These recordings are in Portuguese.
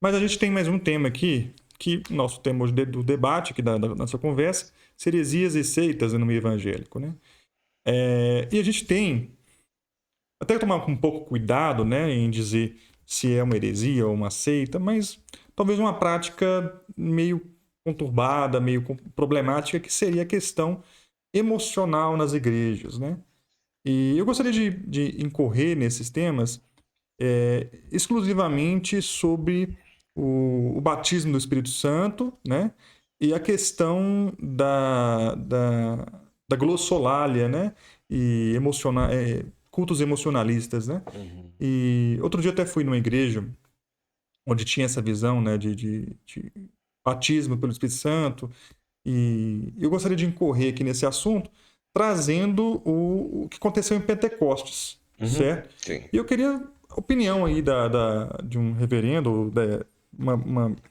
Mas a gente tem mais um tema aqui, que nosso tema hoje do debate, aqui da nossa conversa, seria heresias e seitas no meio evangélico, né? E a gente tem até que tomar um pouco cuidado, né, em dizer se é uma heresia ou uma seita, mas talvez uma prática meio conturbada, meio problemática, que seria a questão emocional nas igrejas, né? E eu gostaria de incorrer nesses temas exclusivamente sobre o batismo do Espírito Santo, né? E a questão da glossolalia, né? E cultos emocionalistas, né? Uhum. E outro dia até fui numa igreja onde tinha essa visão, né? De batismo pelo Espírito Santo. E eu gostaria de incorrer aqui nesse assunto, trazendo o que aconteceu em Pentecostes, Uhum. certo? Sim. E eu queria a opinião aí de um reverendo,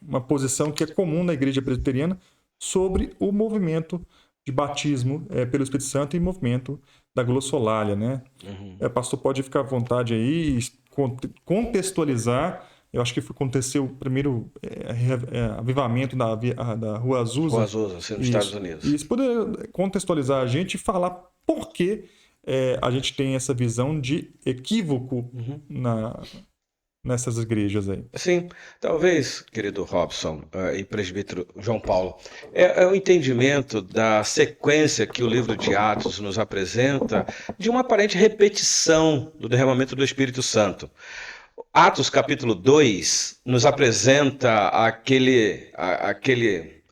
uma posição que é comum na igreja presbiteriana sobre o movimento de batismo pelo Espírito Santo e movimento da glossolalia, né? Uhum. Pastor, pode ficar à vontade aí e contextualizar. Eu acho que aconteceu o primeiro avivamento da Rua Rua Azusa. Azusa, assim, nos Estados Isso. Unidos. E se puder contextualizar a gente e falar por que a gente tem essa visão de equívoco Uhum. nessas igrejas aí. Sim, talvez, querido Robson, e presbítero João Paulo, é o entendimento da sequência que o livro de Atos nos apresenta de uma aparente repetição do derramamento do Espírito Santo. Atos capítulo 2 nos apresenta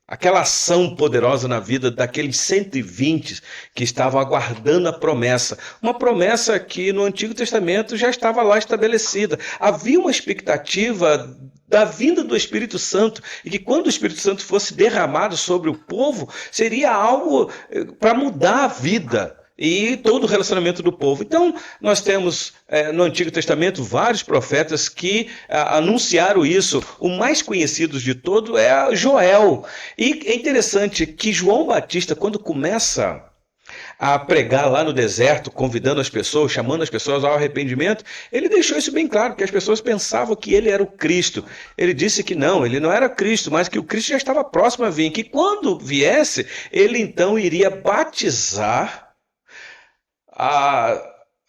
aquela ação poderosa na vida daqueles 120 que estavam aguardando a promessa. Uma promessa que no Antigo Testamento já estava lá estabelecida. Havia uma expectativa da vinda do Espírito Santo e que quando o Espírito Santo fosse derramado sobre o povo, seria algo para mudar a vida e todo o relacionamento do povo. Então, nós temos no Antigo Testamento vários profetas que anunciaram isso. O mais conhecido de todo é Joel. E é interessante que João Batista, quando começa a pregar lá no deserto, convidando as pessoas, chamando as pessoas ao arrependimento, ele deixou isso bem claro, que as pessoas pensavam que ele era o Cristo. Ele disse que não, ele não era Cristo, mas que o Cristo já estava próximo a vir, que quando viesse, ele então iria batizar a,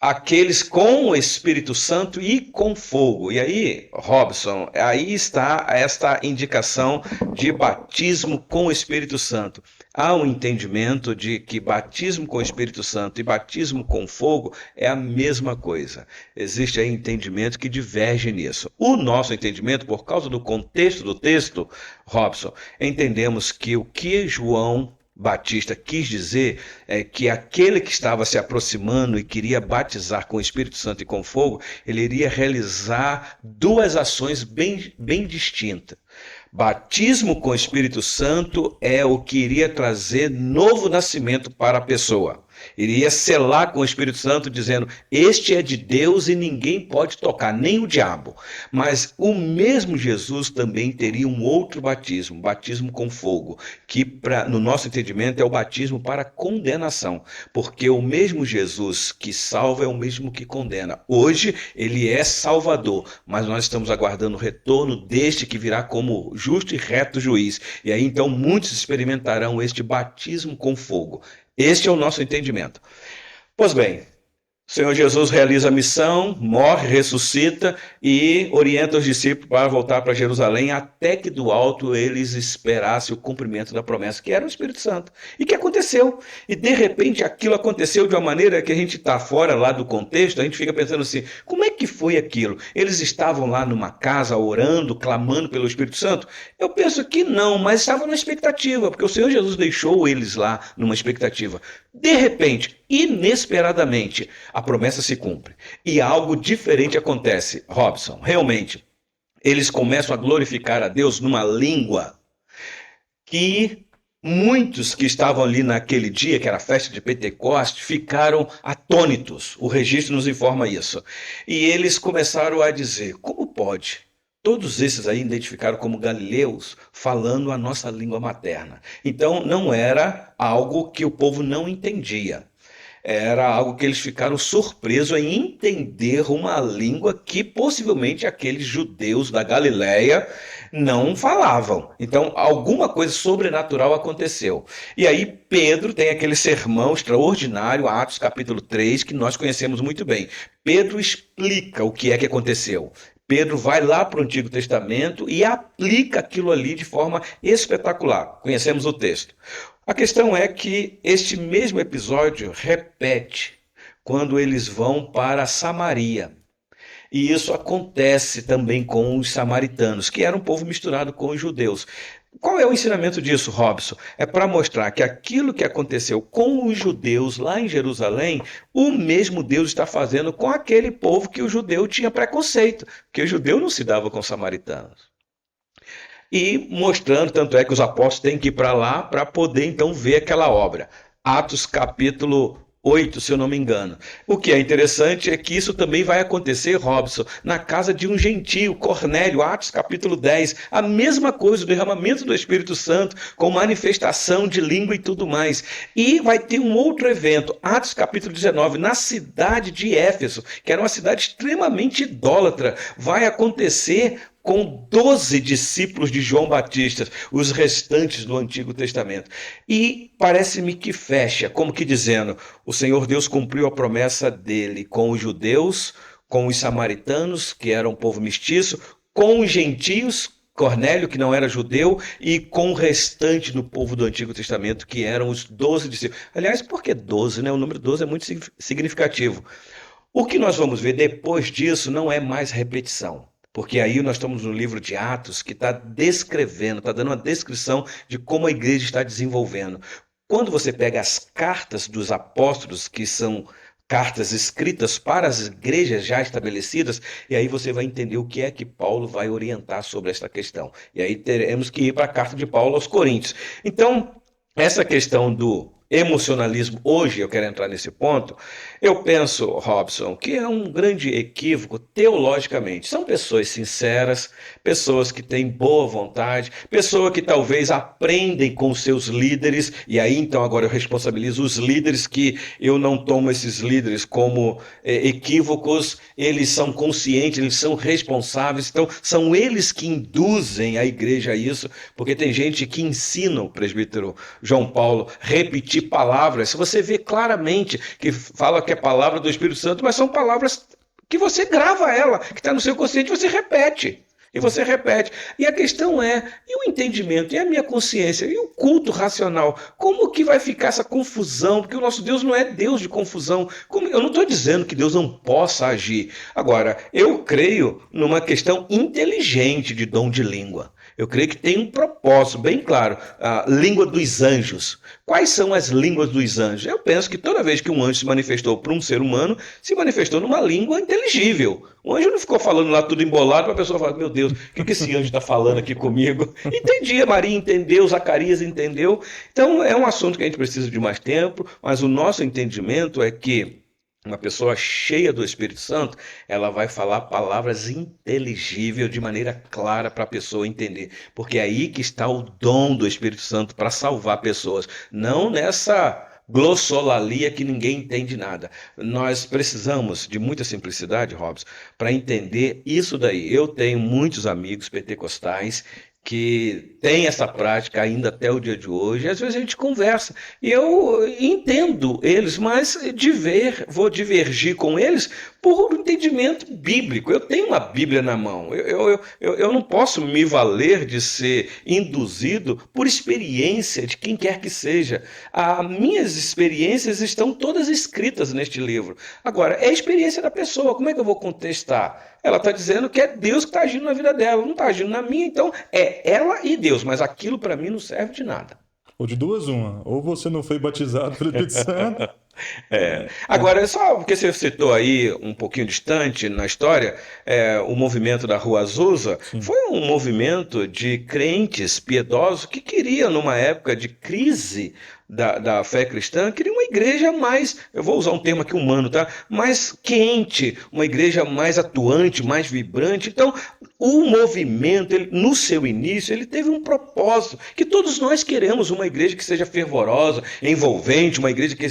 aqueles com o Espírito Santo e com fogo. E aí, Robson, aí está esta indicação de batismo com o Espírito Santo. Há um entendimento de que batismo com o Espírito Santo e batismo com fogo é a mesma coisa. Existe aí entendimento que diverge nisso. O nosso entendimento, por causa do contexto do texto, Robson, entendemos que o que João Batista quis dizer é que aquele que estava se aproximando e queria batizar com o Espírito Santo e com fogo, ele iria realizar duas ações bem distintas. Batismo com o Espírito Santo é o que iria trazer novo nascimento para a pessoa. Iria selar com o Espírito Santo, dizendo: este é de Deus e ninguém pode tocar, nem o diabo. Mas o mesmo Jesus também teria um outro batismo, batismo com fogo, que no nosso entendimento é o batismo para condenação, porque o mesmo Jesus que salva é o mesmo que condena. Hoje ele é Salvador, mas nós estamos aguardando o retorno deste que virá como justo e reto juiz. E aí então muitos experimentarão este batismo com fogo. Este é o nosso entendimento. Pois bem, o Senhor Jesus realiza a missão, morre, ressuscita e orienta os discípulos para voltar para Jerusalém até que do alto eles esperassem o cumprimento da promessa, que era o Espírito Santo. E que aconteceu. E de repente aquilo aconteceu de uma maneira que a gente está fora lá do contexto, a gente fica pensando assim, como é que foi aquilo? Eles estavam lá numa casa orando, clamando pelo Espírito Santo? Eu penso que não, mas estavam na expectativa, porque o Senhor Jesus deixou eles lá numa expectativa. De repente, inesperadamente, a promessa se cumpre. E algo diferente acontece, Robson. Realmente, eles começam a glorificar a Deus numa língua que muitos que estavam ali naquele dia, que era a festa de Pentecostes, ficaram atônitos. O registro nos informa isso. E eles começaram a dizer: como pode? Todos esses aí identificaram como galileus, falando a nossa língua materna. Então não era algo que o povo não entendia. Era algo que eles ficaram surpresos em entender uma língua que possivelmente aqueles judeus da Galileia Não falavam. Então, alguma coisa sobrenatural aconteceu. E aí, Pedro tem aquele sermão extraordinário, Atos capítulo 3, que nós conhecemos muito bem. Pedro explica o que é que aconteceu. Pedro vai lá para o Antigo Testamento e aplica aquilo ali de forma espetacular. Conhecemos o texto. A questão é que este mesmo episódio repete quando eles vão para Samaria. E isso acontece também com os samaritanos, que era um povo misturado com os judeus. Qual é o ensinamento disso, Robson? É para mostrar que aquilo que aconteceu com os judeus lá em Jerusalém, o mesmo Deus está fazendo com aquele povo que o judeu tinha preconceito, que o judeu não se dava com os samaritanos. E mostrando, tanto é que os apóstolos têm que ir para lá para poder então ver aquela obra. Atos capítulo 8, se eu não me engano. O que é interessante é que isso também vai acontecer, Robson, na casa de um gentio, Cornélio, Atos capítulo 10. A mesma coisa, o derramamento do Espírito Santo, com manifestação de língua e tudo mais. E vai ter um outro evento, Atos capítulo 19, na cidade de Éfeso, que era uma cidade extremamente idólatra. Vai acontecer com 12 discípulos de João Batista, os restantes do Antigo Testamento. E parece-me que fecha, como que dizendo, o Senhor Deus cumpriu a promessa dele com os judeus, com os samaritanos, que eram um povo mestiço, com os gentios, Cornélio, que não era judeu, e com o restante do povo do Antigo Testamento, que eram os 12 discípulos. Aliás, por que 12, né? O número 12 é muito significativo. O que nós vamos ver depois disso não é mais repetição. Porque aí nós estamos no livro de Atos que está descrevendo, está dando uma descrição de como a igreja está desenvolvendo. Quando você pega as cartas dos apóstolos, que são cartas escritas para as igrejas já estabelecidas, e aí você vai entender o que é que Paulo vai orientar sobre esta questão. E aí teremos que ir para a carta de Paulo aos Coríntios. Então, essa questão do emocionalismo, hoje eu quero entrar nesse ponto, eu penso, Robson, que é um grande equívoco teologicamente. São pessoas sinceras, pessoas que têm boa vontade, pessoas que talvez aprendem com seus líderes, e aí então agora eu responsabilizo os líderes, que eu não tomo esses líderes como equívocos, eles são conscientes, eles são responsáveis, então são eles que induzem a igreja a isso, porque tem gente que ensina o presbítero João Paulo repetir palavras, você vê claramente que fala que é palavra do Espírito Santo, mas são palavras que você grava ela, que está no seu consciente, você repete. E você repete. E a questão é, e o entendimento, e a minha consciência, e o culto racional? Como que vai ficar essa confusão? Porque o nosso Deus não é Deus de confusão. Eu não estou dizendo que Deus não possa agir. Agora, eu creio numa questão inteligente de dom de língua. Eu creio que tem um propósito bem claro. A língua dos anjos. Quais são as línguas dos anjos? Eu penso que toda vez que um anjo se manifestou para um ser humano, se manifestou numa língua inteligível. O anjo não ficou falando lá tudo embolado para a pessoa falar, meu Deus, o que esse anjo está falando aqui comigo? Entendia, Maria entendeu, Zacarias entendeu. Então é um assunto que a gente precisa de mais tempo, mas o nosso entendimento é que uma pessoa cheia do Espírito Santo, ela vai falar palavras inteligíveis de maneira clara para a pessoa entender. Porque é aí que está o dom do Espírito Santo para salvar pessoas. Não nessa glossolalia que ninguém entende nada. Nós precisamos de muita simplicidade, Robson, para entender isso daí. Eu tenho muitos amigos pentecostais que tem essa prática ainda até o dia de hoje, às vezes a gente conversa, e eu entendo eles, mas vou divergir com eles por entendimento bíblico. Eu tenho uma Bíblia na mão, eu não posso me valer de ser induzido por experiência de quem quer que seja. As minhas experiências estão todas escritas neste livro. Agora, é a experiência da pessoa, como é que eu vou contestar? Ela está dizendo que é Deus que está agindo na vida dela, não está agindo na minha, então é ela e Deus, mas aquilo para mim não serve de nada. Ou de duas, uma. Ou você não foi batizado pelo Espírito Santo. Agora, só porque você citou aí um pouquinho distante na história, o movimento da Rua Azusa foi um movimento de crentes piedosos que queriam, numa época de crise da fé cristã, queria uma igreja mais, eu vou usar um termo aqui humano, tá? Mais quente, uma igreja mais atuante, mais vibrante. Então, O movimento, no seu início, ele teve um propósito, que todos nós queremos uma igreja que seja fervorosa, envolvente, uma igreja que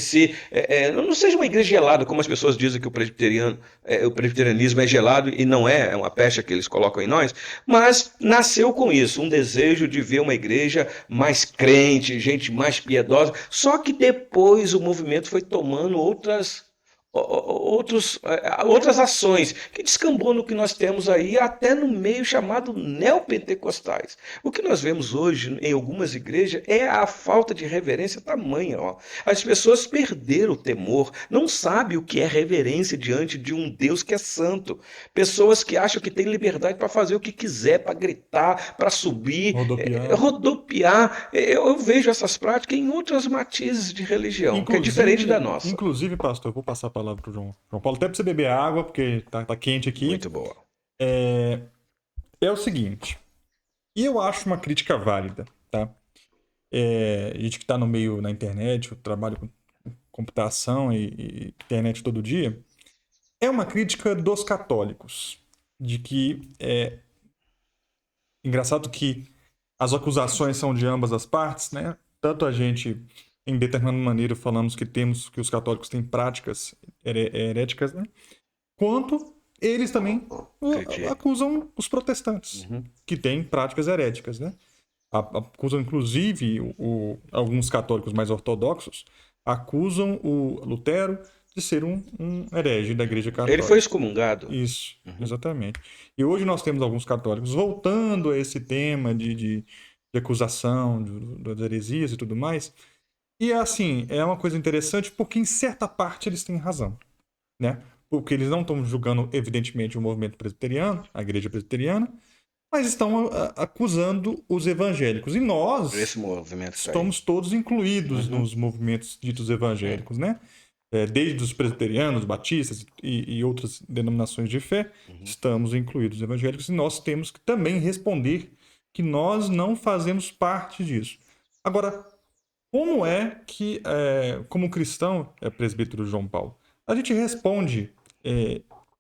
não seja uma igreja gelada, como as pessoas dizem que o presbiterianismo é gelado e não é uma pecha que eles colocam em nós, mas nasceu com isso, um desejo de ver uma igreja mais crente, gente mais piedosa, só que depois o movimento foi tomando outras ações que descambou no que nós temos aí, até no meio chamado neopentecostais. O que nós vemos hoje em algumas igrejas é a falta de reverência tamanha. Ó. As pessoas perderam o temor, não sabem o que é reverência diante de um Deus que é santo. Pessoas que acham que têm liberdade para fazer o que quiser, para gritar, para subir, rodopiar. Eu vejo essas práticas em outras matizes de religião, que é diferente da nossa. Inclusive, pastor, eu vou passar a palavra para o João Paulo, até para você beber água, porque tá quente aqui. Muito boa. É o seguinte, e eu acho uma crítica válida, tá? A gente que está no meio na internet, eu trabalho com computação e internet todo dia, é uma crítica dos católicos, de que engraçado que as acusações são de ambas as partes, né? Tanto a gente, em determinada maneira, falamos que os católicos têm práticas heréticas, né? Quanto eles também acusam os protestantes, que têm práticas heréticas, né? Acusam, inclusive, alguns católicos mais ortodoxos, acusam o Lutero de ser um herege da Igreja Católica. Ele foi excomungado. Isso, exatamente. E hoje nós temos alguns católicos voltando a esse tema de acusação das heresias e tudo mais. E assim, é uma coisa interessante porque em certa parte eles têm razão, né? Porque eles não estão julgando, evidentemente, o movimento presbiteriano, a Igreja Presbiteriana, mas estão acusando os evangélicos. E nós estamos todos incluídos nos movimentos ditos evangélicos, né? Desde os presbiterianos, batistas e outras denominações de fé, estamos incluídos os evangélicos, e nós temos que também responder que nós não fazemos parte disso. Agora, como é que, como cristão, presbítero João Paulo, a gente responde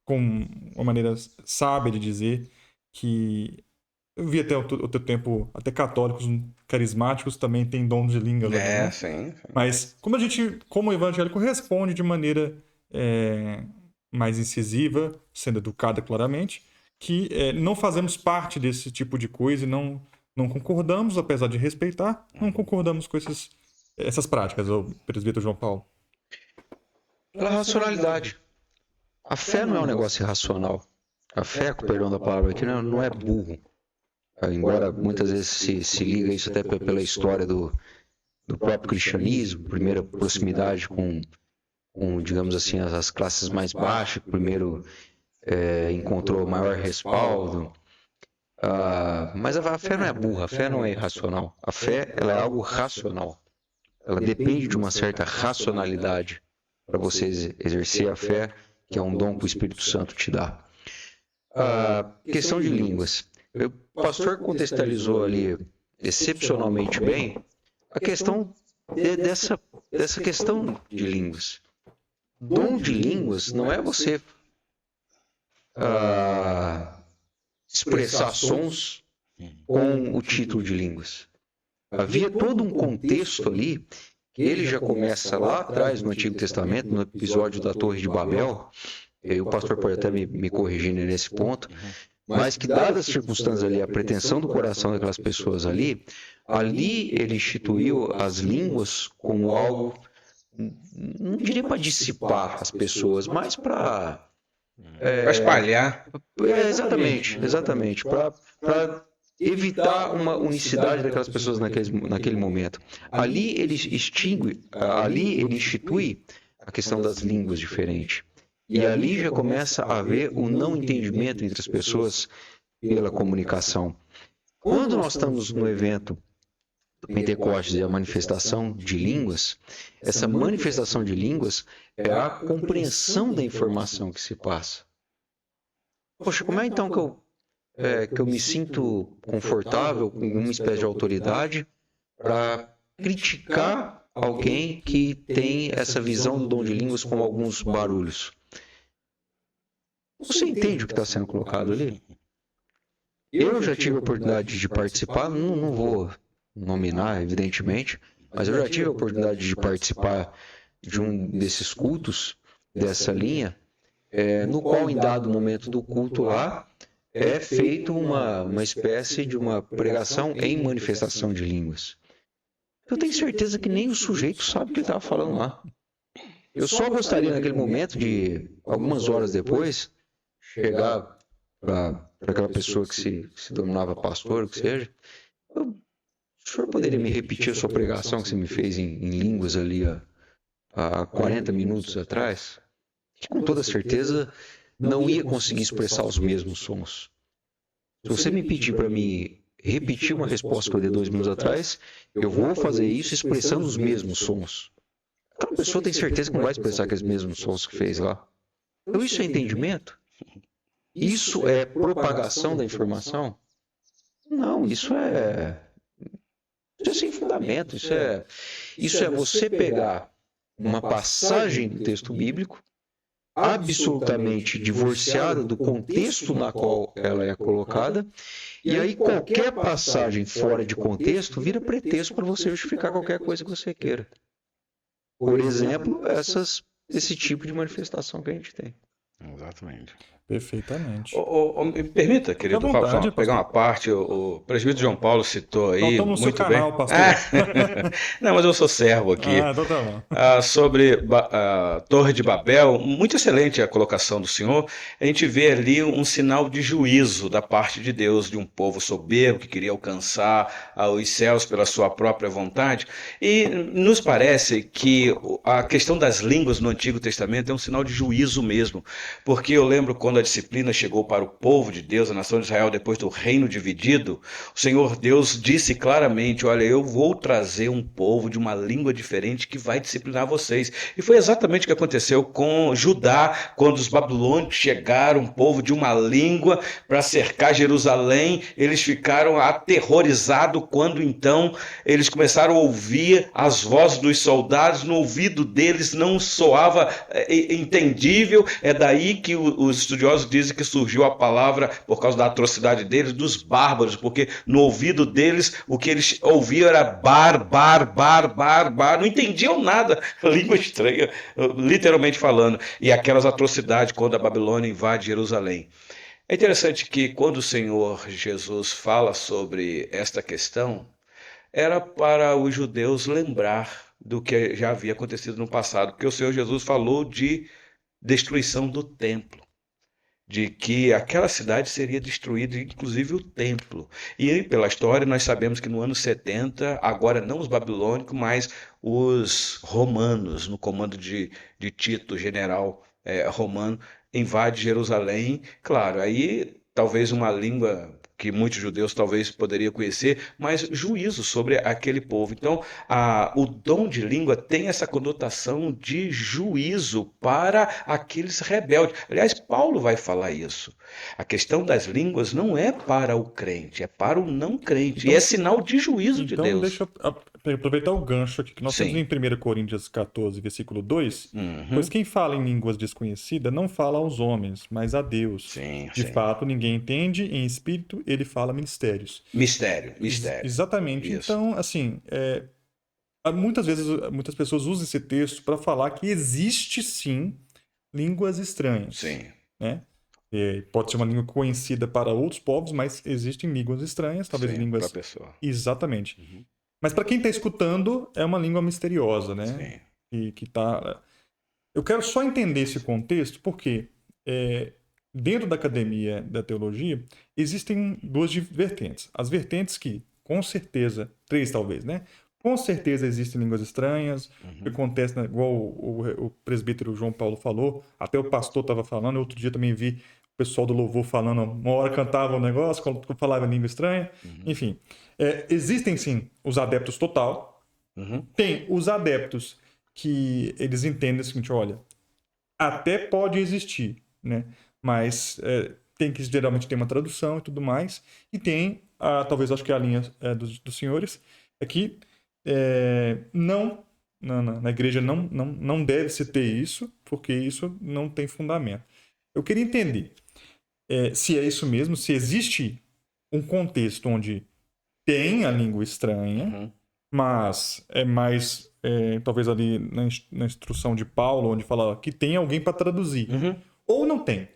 com uma maneira sábia de dizer que eu vi até outro tempo, até católicos carismáticos também têm dom de língua. Né? Sim. Mas como a gente, como evangélico, responde de maneira mais incisiva, sendo educada claramente, que não fazemos parte desse tipo de coisa e não concordamos, apesar de respeitar, não concordamos com essas práticas, o presbítero João Paulo. Pela racionalidade. A fé não é um negócio irracional. A fé, com o perdão da palavra aqui, não é burro. Embora muitas vezes se liga isso até pela história do próprio cristianismo, primeira proximidade com digamos assim, as classes mais baixas, que primeiro encontrou maior respaldo. Mas a fé não é burra, a fé não é irracional. A fé ela é algo racional. Ela depende de uma certa racionalidade para você exercer a fé, que é um dom que o Espírito Santo te dá. Questão de línguas. O pastor contextualizou ali excepcionalmente bem a questão dessa questão de línguas. Dom de línguas não é você expressar sons com o título de línguas. Havia todo um contexto ali, que ele já começa lá atrás no Antigo Testamento, no episódio da Torre de Babel, e o pastor pode até me corrigir nesse ponto, mas que, dadas as circunstâncias ali, a pretensão do coração daquelas pessoas ali ele instituiu as línguas como algo, não diria para dissipar as pessoas, mas para espalhar. Exatamente, para evitar uma unicidade daquelas pessoas naquele momento. Ali ele institui a questão das línguas diferentes. E ali já começa a haver o não entendimento entre as pessoas pela comunicação. Quando nós estamos no evento do Pentecostes e a manifestação de línguas, essa manifestação de línguas é a compreensão da informação que se passa. Poxa, como é então que eu me sinto confortável com uma espécie de autoridade para criticar alguém que tem essa visão do dom de línguas com alguns barulhos? Você entende o que está sendo colocado ali? Eu já tive a oportunidade de participar, não vou nominar, evidentemente, mas eu já tive a oportunidade de participar de um desses cultos, dessa linha, no qual, em dado momento do culto lá, é feito uma espécie de uma pregação em manifestação de línguas. Eu tenho certeza que nem o sujeito sabe o que ele estava falando lá. Eu só gostaria, naquele momento, de, algumas horas depois, chegar para aquela pessoa que se denominava pastor, o que seja. O senhor poderia me repetir a sua pregação que você me fez em línguas ali há 40 minutos atrás? Que, com toda certeza, não ia conseguir expressar os mesmos sons. Se você me pedir para me repetir uma resposta que eu dei 2 minutos atrás, eu vou fazer isso expressando os mesmos sons. Aquela pessoa tem certeza que não vai expressar aqueles mesmos sons que fez lá. Então isso é entendimento? Isso é propagação da informação? Não, isso é sem fundamento. Isso é você pegar uma passagem do texto bíblico, absolutamente divorciada do contexto na qual ela é colocada, e aí qualquer passagem fora de contexto vira pretexto para você justificar qualquer coisa que você queira. Por exemplo, esse tipo de manifestação que a gente tem. Exatamente. Perfeitamente. Me permita, querido, Fica à vontade, pegar uma parte. O presbítero João Paulo citou aí. Nós estamos no muito seu canal, bem. pastor. Não, mas eu sou servo aqui. Então tá bom. Sobre a Torre de Babel, muito excelente a colocação do senhor. A gente vê ali um sinal de juízo da parte de Deus, de um povo soberbo que queria alcançar os céus pela sua própria vontade. E nos parece que a questão das línguas no Antigo Testamento é um sinal de juízo mesmo, porque eu lembro quando a disciplina chegou para o povo de Deus, a nação de Israel, depois do reino dividido, o Senhor Deus disse claramente: olha, eu vou trazer um povo de uma língua diferente que vai disciplinar vocês. E foi exatamente o que aconteceu com Judá, quando os babilônios chegaram, um povo de uma língua, para cercar Jerusalém. Eles ficaram aterrorizados quando então eles começaram a ouvir as vozes dos soldados, no ouvido deles não soava entendível. É daí que os estudiosos dizem que surgiu a palavra, por causa da atrocidade deles, dos bárbaros, porque no ouvido deles o que eles ouviam era bar, não entendiam nada, língua estranha, literalmente falando, e aquelas atrocidades quando a Babilônia invade Jerusalém. É interessante que quando o Senhor Jesus fala sobre esta questão, era para os judeus lembrar do que já havia acontecido no passado, porque o Senhor Jesus falou de destruição do templo, de que aquela cidade seria destruída, inclusive o templo. E pela história nós sabemos que no ano 70, agora não os babilônicos, mas os romanos, no comando de Tito, general romano, invade Jerusalém. Claro, aí talvez uma língua que muitos judeus talvez poderiam conhecer, mas juízo sobre aquele povo. Então, o dom de língua tem essa conotação de juízo para aqueles rebeldes. Aliás, Paulo vai falar isso. A questão das línguas não é para o crente, é para o não crente. Então, e é sinal de juízo de Então, Deus. deixa eu aproveitar o gancho aqui, que nós temos em 1 Coríntios 14, versículo 2, pois quem fala em línguas desconhecidas não fala aos homens, mas a Deus. De fato, ninguém entende, em espírito ele fala mistérios. Mistério. Exatamente. Isso. Então, assim, muitas vezes muitas pessoas usam esse texto para falar que existe sim línguas estranhas. Sim. Né? Pode ser uma língua conhecida para outros povos, mas existem línguas estranhas, talvez línguas... Para a pessoa. Exatamente. Mas para quem está escutando, é uma língua misteriosa, né? Sim. E que tá... Eu quero só entender esse contexto, porque dentro da academia da teologia, existem 2 vertentes. As vertentes que, com certeza, 3 talvez, né? Com certeza existem línguas estranhas, que acontece, né? Igual o presbítero João Paulo falou, até o pastor estava falando, outro dia também vi o pessoal do louvor falando, uma hora cantava um negócio, quando falava em língua estranha, enfim. Existem sim os adeptos total, tem os adeptos que eles entendem o seguinte: olha, até pode existir, né? Mas tem que geralmente ter uma tradução e tudo mais, e tem, talvez acho que a linha dos senhores, é que não, na igreja não deve se ter isso, porque isso não tem fundamento. Eu queria entender se é isso mesmo, se existe um contexto onde tem a língua estranha, Uhum. mas é mais, talvez ali na instrução de Paulo, onde fala que tem alguém para traduzir. Uhum. Ou não tem.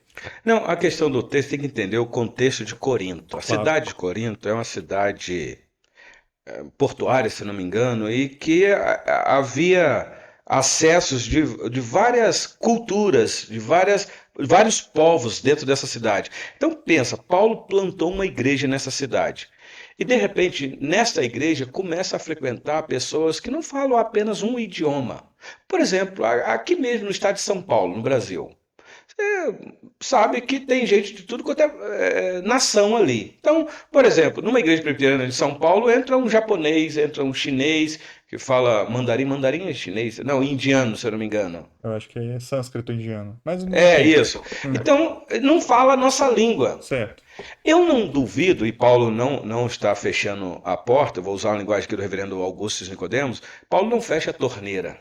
Não, a questão do texto tem que entender o contexto de Corinto. A Claro. cidade de Corinto é uma cidade portuária, se não me engano, e que havia acessos de várias culturas, de vários povos dentro dessa cidade. Então pensa, Paulo plantou uma igreja nessa cidade. E de repente, nesta igreja, começa a frequentar pessoas que não falam apenas um idioma. Por exemplo, aqui mesmo no estado de São Paulo, no Brasil. Você sabe que tem gente de tudo quanto é nação ali. Então, por exemplo, numa igreja presbiteriana de São Paulo entra um japonês, entra um chinês que fala mandarim, mandarim é chinês? Não, indiano, se eu não me engano. Eu acho que é sânscrito indiano. Mas não É tem. isso. Então, não fala a nossa língua. Certo. Eu não duvido, e Paulo não está fechando a porta, vou usar a linguagem aqui do reverendo Augusto Nicodemos, Paulo não fecha a torneira.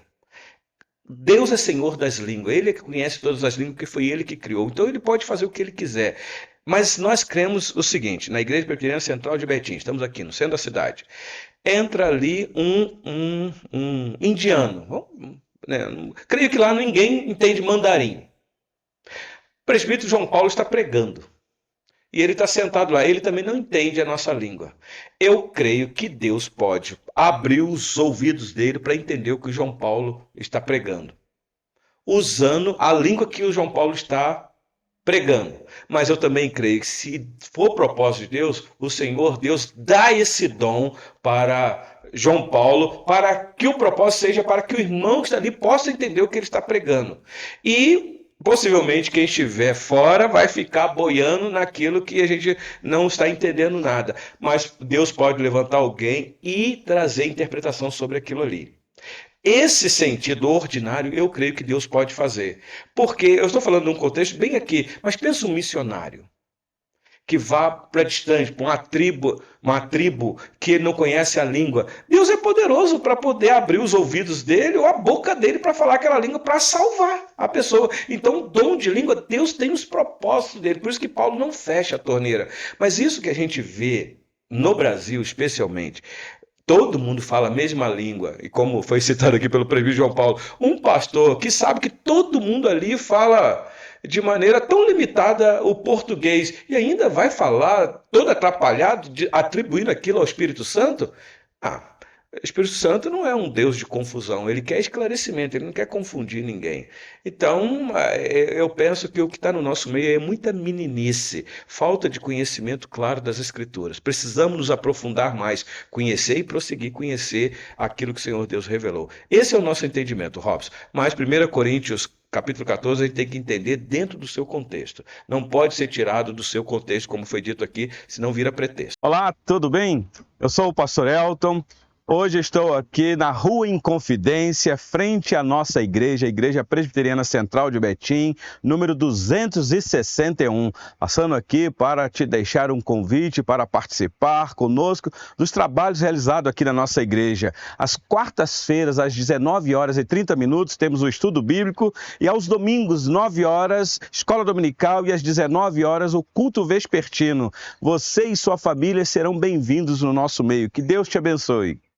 Deus é Senhor das línguas, Ele é que conhece todas as línguas, porque foi Ele que criou. Então Ele pode fazer o que Ele quiser. Mas nós cremos o seguinte, na Igreja Presbiteriana Central de Betim, estamos aqui no centro da cidade, entra ali um indiano. Creio que lá ninguém entende mandarim. O presbítero João Paulo está pregando. E ele está sentado lá, ele também não entende a nossa língua. Eu creio que Deus pode abrir os ouvidos dele para entender o que o João Paulo está pregando, usando a língua que o João Paulo está pregando. Mas eu também creio que, se for propósito de Deus, o Senhor Deus dá esse dom para João Paulo, para que o propósito seja para que o irmão que está ali possa entender o que ele está pregando. E possivelmente quem estiver fora vai ficar boiando naquilo que a gente não está entendendo nada. Mas Deus pode levantar alguém e trazer interpretação sobre aquilo ali. Esse sentido ordinário eu creio que Deus pode fazer. Porque eu estou falando de um contexto bem aqui, mas pensa um missionário que vá para distante, para uma tribo que não conhece a língua. Deus é poderoso para poder abrir os ouvidos dele ou a boca dele para falar aquela língua, para salvar a pessoa. Então, o dom de língua, Deus tem os propósitos dele. Por isso que Paulo não fecha a torneira. Mas isso que a gente vê no Brasil, especialmente, todo mundo fala a mesma língua, e como foi citado aqui pelo presbítero João Paulo, um pastor que sabe que todo mundo ali fala de maneira tão limitada o português e ainda vai falar todo atrapalhado, atribuindo aquilo ao Espírito Santo? O Espírito Santo não é um Deus de confusão, ele quer esclarecimento, ele não quer confundir ninguém. Então, eu penso que o que está no nosso meio é muita meninice, falta de conhecimento claro das Escrituras. Precisamos nos aprofundar mais, conhecer e prosseguir conhecer aquilo que o Senhor Deus revelou. Esse é o nosso entendimento, Robson. Mas 1 Coríntios capítulo 14, a gente tem que entender dentro do seu contexto. Não pode ser tirado do seu contexto, como foi dito aqui, senão vira pretexto. Olá, tudo bem? Eu sou o pastor Elton. Hoje estou aqui na Rua Inconfidência, frente à nossa igreja, a Igreja Presbiteriana Central de Betim, número 261. Passando aqui para te deixar um convite para participar conosco dos trabalhos realizados aqui na nossa igreja. Às quartas-feiras, às 19h30, temos o estudo bíblico e aos domingos, 9 horas, escola dominical e às 19 horas, o culto vespertino. Você e sua família serão bem-vindos no nosso meio. Que Deus te abençoe.